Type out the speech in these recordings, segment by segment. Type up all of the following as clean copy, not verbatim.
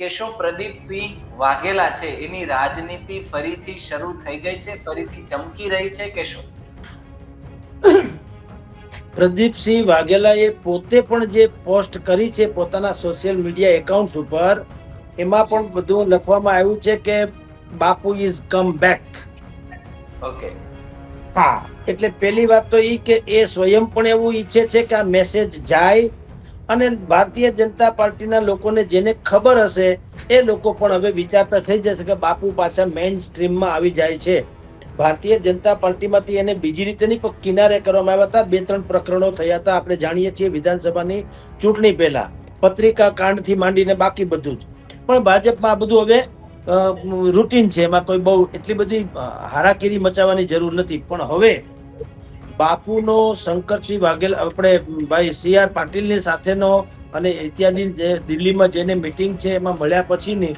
કે શું પ્રદીપસિંહ વાઘેલા છે એની રાજનીતિ ફરીથી શરૂ થઈ ગઈ છે, ફરીથી ચમકી રહી છે કે શું? પ્રદીપસિંહ વાઘેલાએ પોતે પણ જે પોસ્ટ કરી છે પોતાના સોશિયલ મીડિયા એકાઉન્ટ ઉપર, એમાં પણ બધું લખવામાં આવ્યું છે કે બાપુ ઇઝ કમ બેક. ઓકે. હા, એટલે પહેલી વાત તો એ કે એ સ્વયં પણ એવું ઈચ્છે છે કે આ મેસેજ જાય, અને ભારતીય જનતા પાર્ટીના લોકોને જેને ખબર હશે એ લોકો પણ હવે વિચારતા થઈ જશે કે બાપુ પાછા મેઇન સ્ટ્રીમમાં આવી જાય છે. ભારતીય જનતા પાર્ટીમાંથી એને બીજી રીતે નહીં પણ કિનારે કરવામાં આવ્યા હતા. 2-3 પ્રકરણો થયા હતા, આપણે જાણીએ છીએ, વિધાનસભાની ચૂંટણી પહેલા પત્રિકા કાંડથી માંડીને બાકી બધું જ. પણ ભાજપમાં આ બધું હવે રૂટીન છે, એમાં કોઈ બહુ એટલી બધી હારાકીરી મચાવવાની જરૂર નથી. પણ હવે બાપુનો શંકરસિંહ વાઘેલા, આપણે ભાઈ CR પાટીલની સાથેનો અને ઇત્યાદિ જે દિલ્હીમાં જેને મીટિંગ છે એમાં મળ્યા પછીની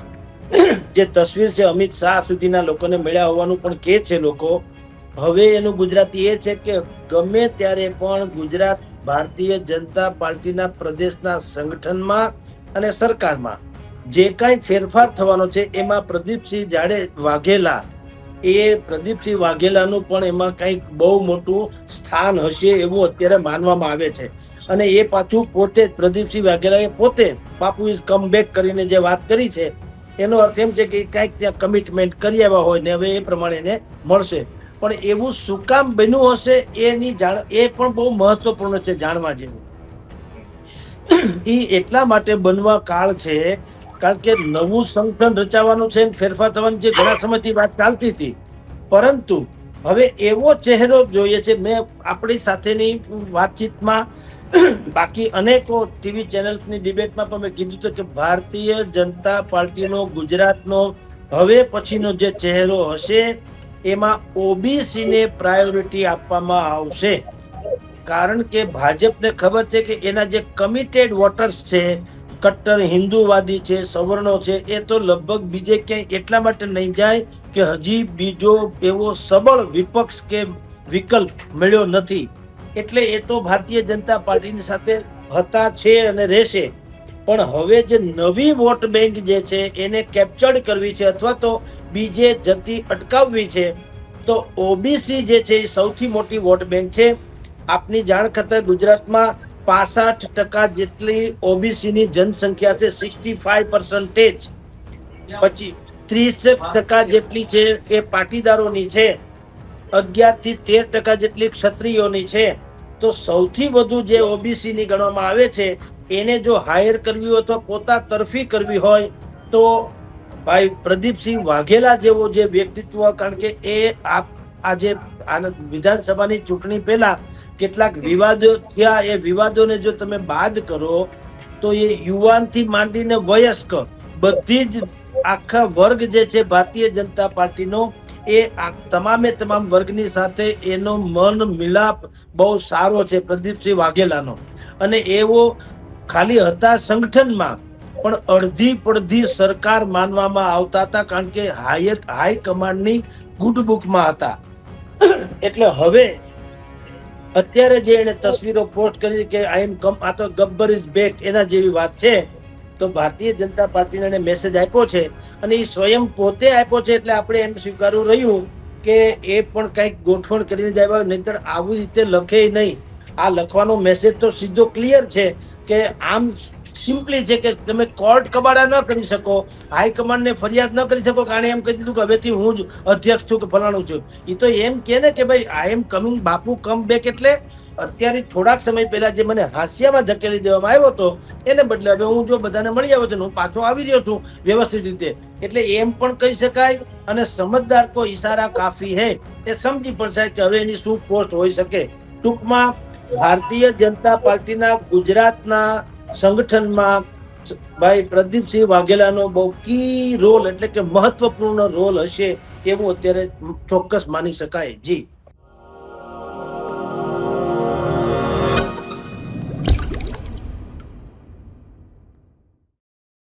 જે તસવીર છે, અમિત શાહ સુધીના લોકોને મળ્યા હોવાનું પણ કહે છે લોકો. હવે એનું ગુજરાતી એ છે કે ગમે ત્યારે પણ ગુજરાત ભારતીય જનતા પાર્ટીના પ્રદેશના સંગઠનમાં અને સરકારમાં જે કાંઈ ફેરફાર થવાનો છે એમાં પ્રદીપસિંહ વાઘેલાનું પણ એમાં કંઈક બહુ મોટું સ્થાન હશે એવું અત્યારે માનવામાં આવે છે. અને એ પાછું પોતે પ્રદીપસિંહ વાઘેલાએ પોતે બાપુ ઇઝ કમ બેક કરીને જે વાત કરી છે, એનો અર્થ એમ છે કે કંઈક ત્યાં કમિટમેન્ટ કરી આવ્યા હોય ને હવે એ પ્રમાણે એને મળશે. પણ એવું શું કામ બન્યું હશે એની જાણ, એ પણ બહુ મહત્વપૂર્ણ છે જાણવા જેવું. એ એટલા માટે બનવા કાળ છે કારણ કે નવું સંગઠન રચાવાનું છે, ફેરફાર થવાની જે ઘણા સમયથી વાત ચાલતી હતી. પરંતુ હવે એવો ચહેરો જોઈએ છે. મેં આપણી સાથેની વાતચીતમાં, બાકી અનેકો ટીવી ચેનલ્સની ડિબેટમાં પણ મેં કીધું હતું કે ભારતીય જનતા પાર્ટીનો ગુજરાતનો હવે પછીનો જે ચહેરો હશે એમાં ઓબીસીને પ્રાયોરિટી આપવામાં આવશે. કારણ કે ભાજપને ખબર છે કે એના જે કમિટેડ વોટર્સ છે, કટ્ટર હિન્દુવાદી છે, સવર્ણો છે, એ તો લગભગ બીજે ક્યાંય એટલા માટે નહીં જાય કે હજી બીજો એવો સબળ વિપક્ષ કે વિકલ્પ મળ્યો નથી. એટલે એ તો ભારતીય જનતા પાર્ટીની સાથે હતા, છે અને રહેશે. પણ હવે જે નવી વોટ બેંક જે છે એને કેપ્ચર્ડ કરવી છે અથવા તો બીજે જતી અટકાવવી છે, તો ઓબીસી જે છે એ સૌથી મોટી વોટ બેંક છે. આપની જાણ ખાતર ગુજરાતમાં 65% જેટલી ઓબીસીની જનસંખ્યા છે, 65%. પછી 30% જેટલી છે એ પાટીદારોની છે, 11 થી 13% જેટલી ક્ષત્રિયોની છે. તો સૌથી વધુ જે ઓબીસી ની ગણવામાં આવે છે એને જો હાયર કરવી હોય અથવા પોતા તરફી કરવી હોય તો ભાઈ પ્રદીપસિંહ વાઘેલા જેવો જે વ્યક્તિત્વ, કારણ કે એ આજે વિધાનસભાની ચૂંટણી પહેલા કેટલાક વિવાદો થયા, એ વિવાદોને જો તમે બાદ કરો તો એ યુવાનથી માંડીને વયસ્ક બધી જ આખા વર્ગ જે છે ભારતીય જનતા પાર્ટીનો, એ તમામે તમામ વર્ગની સાથે એનો મન મિલાપ બહુ સારો છે પ્રદીપસિંહ વાઘેલાનો. અને એવો ખાલી હતા સંગઠનમાં પણ અડધી પડધી સરકાર માનવામાં આવતા હતા, કારણ કે હાઈ કમાન્ડની ગુડ બુકમાં હતા. એટલે હવે અત્યારે જે એને તસવીરો પોસ્ટ કરી કે આઈ એમ કમ, આ તો ગબ્બર ઇઝ બેક એના જેવી વાત છે. તો ભારતીય જનતા પાર્ટીને મેસેજ આપ્યો છે અને એ સ્વયં પોતે આપ્યો છે, એટલે આપણે એમ સ્વીકારવું રહ્યું કે એ પણ કંઈક ગોઠવણ કરીને જ આવ્યા, નહીતર આવી રીતે લખે નહીં. આ લખવાનો મેસેજ તો સીધો ક્લિયર છે કે આમ સિમ્પલી છે કે તમે કોર્ટ કબાડા ન કરી શકો, હાઈકમાન્ડને ફરિયાદ ન કરી શકો કે આણે એમ કહી દીધું કે હવેથી હું જ અધ્યક્ષ છું કે ફલાણું છું. એ તો એમ કે ને કે ભાઈ આઈ am coming, Bapu come back. એટલે અત્યારે થોડાક સમય પહેલા જે મને હાસ્યામાં ધકેલી દેવામાં આવ્યો હતો એને બદલે હવે હું જો બધાને મળી આવ્યો છું, હું પાછો આવી રહ્યો છું વ્યવસ્થિત રીતે. એટલે એમ પણ કહી શકાય અને સમજદાર કો ઈશારા કાફી હે એ સમજી પણ શકાય કે હવે એની શું પોસ્ટ હોઈ શકે. ટૂંકમાં ભારતીય જનતા પાર્ટીના ગુજરાતના સંગઠનમાં ભાઈ પ્રદીપસિંહ વાઘેલાનો બહુ કી રોલ, એટલે કે મહત્વપૂર્ણ રોલ હશે એવું અત્યારે ચોક્કસ માની શકાય. જી.